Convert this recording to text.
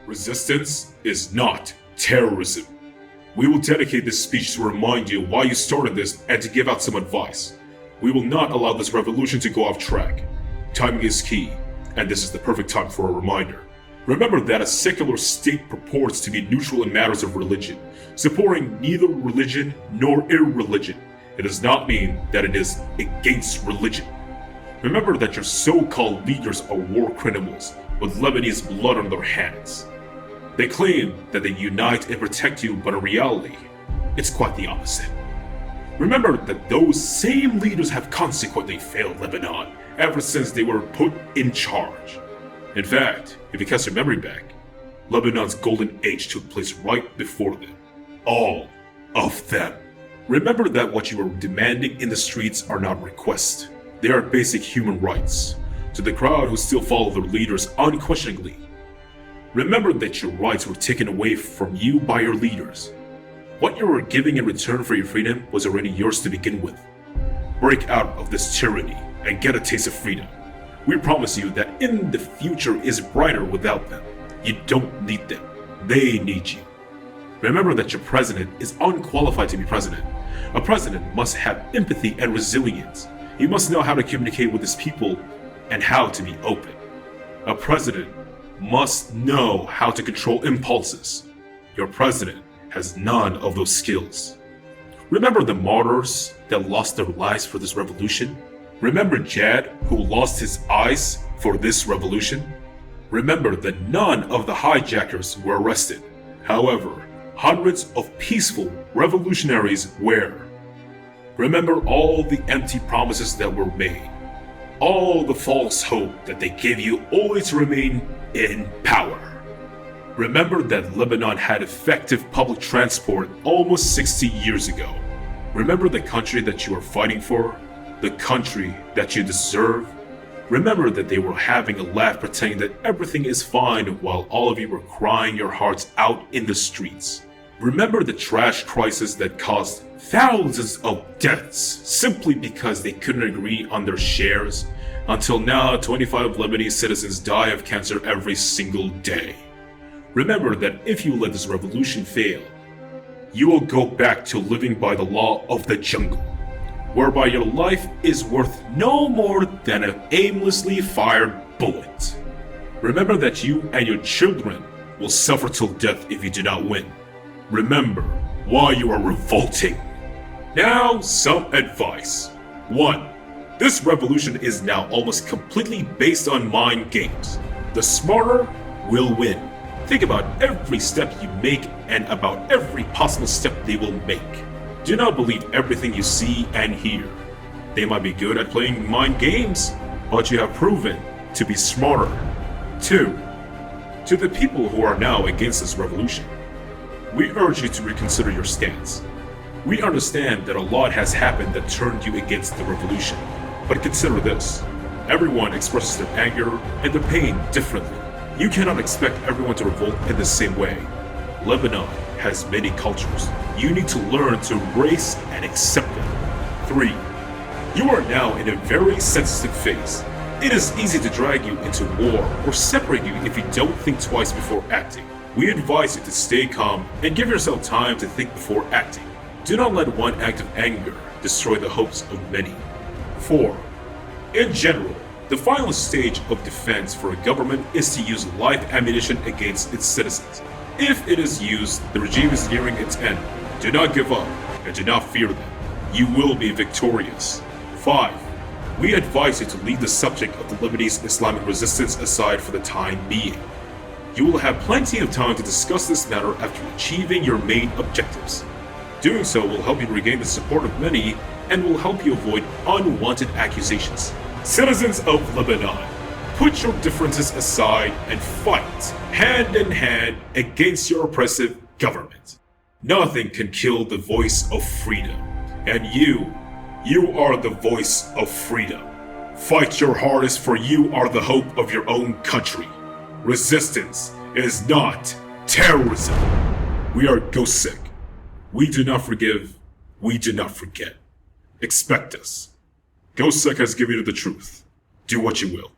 Resistance is not terrorism. We will dedicate this speech to remind you why you started this and to give out some advice. We will not allow this revolution to go off track. Timing is key, and this is the perfect time for a reminder. Remember that a secular state purports to be neutral in matters of religion, supporting neither religion nor irreligion. It does not mean that it is against religion. Remember that your so-called leaders are war criminals with Lebanese blood on their hands. They claim that they unite and protect you, but in reality, it's quite the opposite. Remember that those same leaders have consequently failed Lebanon ever since they were put in charge. In fact, if you cast your memory back, Lebanon's golden age took place right before them. All of them. Remember that what you are demanding in the streets are not requests. They are basic human rights. To the crowd who still follow their leaders unquestioningly, remember that your rights were taken away from you by your leaders. What you were giving in return for your freedom was already yours to begin with. Break out of this tyranny and get a taste of freedom. We promise you that in the future is brighter without them. You don't need them. They need you. Remember that your president is unqualified to be president. A president must have empathy and resilience. He must know how to communicate with his people and how to be open. A president must know how to control impulses. Your president has none of those skills. Remember the martyrs that lost their lives for this revolution? Remember Jad, who lost his eyes for this revolution? Remember that none of the hijackers were arrested. However, hundreds of peaceful revolutionaries were. Remember all the empty promises that were made. All the false hope that they gave you only to remain in power. Remember that Lebanon had effective public transport almost 60 years ago. Remember the country that you are fighting for, the country that you deserve. Remember that they were having a laugh pretending that everything is fine while all of you were crying your hearts out in the streets. Remember the trash crisis that caused thousands of deaths simply because they couldn't agree on their shares. Until now, 25 Lebanese citizens die of cancer every single day. Remember that if you let this revolution fail, you will go back to living by the law of the jungle, whereby your life is worth no more than an aimlessly fired bullet. Remember that you and your children will suffer till death if you do not win. Remember why you are revolting. Now, some advice. 1. This revolution is now almost completely based on mind games. The smarter will win. Think about every step you make and about every possible step they will make. Do not believe everything you see and hear. They might be good at playing mind games, but you have proven to be smarter. 2. To the people who are now against this revolution, we urge you to reconsider your stance. We understand that a lot has happened that turned you against the revolution, but consider this. Everyone expresses their anger and their pain differently. You cannot expect everyone to revolt in the same way. Lebanon has many cultures. You need to learn to embrace and accept them. 3. You are now in a very sensitive phase. It is easy to drag you into war or separate you if you don't think twice before acting. We advise you to stay calm and give yourself time to think before acting. Do not let one act of anger destroy the hopes of many. 4. In general, the final stage of defense for a government is to use live ammunition against its citizens. If it is used, the regime is nearing its end. Do not give up and do not fear them. You will be victorious. 5. We advise you to leave the subject of the Lebanese Islamic resistance aside for the time being. You will have plenty of time to discuss this matter after achieving your main objectives. Doing so will help you regain the support of many and will help you avoid unwanted accusations. Citizens of Lebanon, put your differences aside and fight hand in hand against your oppressive government. Nothing can kill the voice of freedom. And you are the voice of freedom. Fight your hardest, for you are the hope of your own country. Resistance is not terrorism. We are Ghostsec. We do not forgive. We do not forget. Expect us. Ghostsec has given you the truth. Do what you will.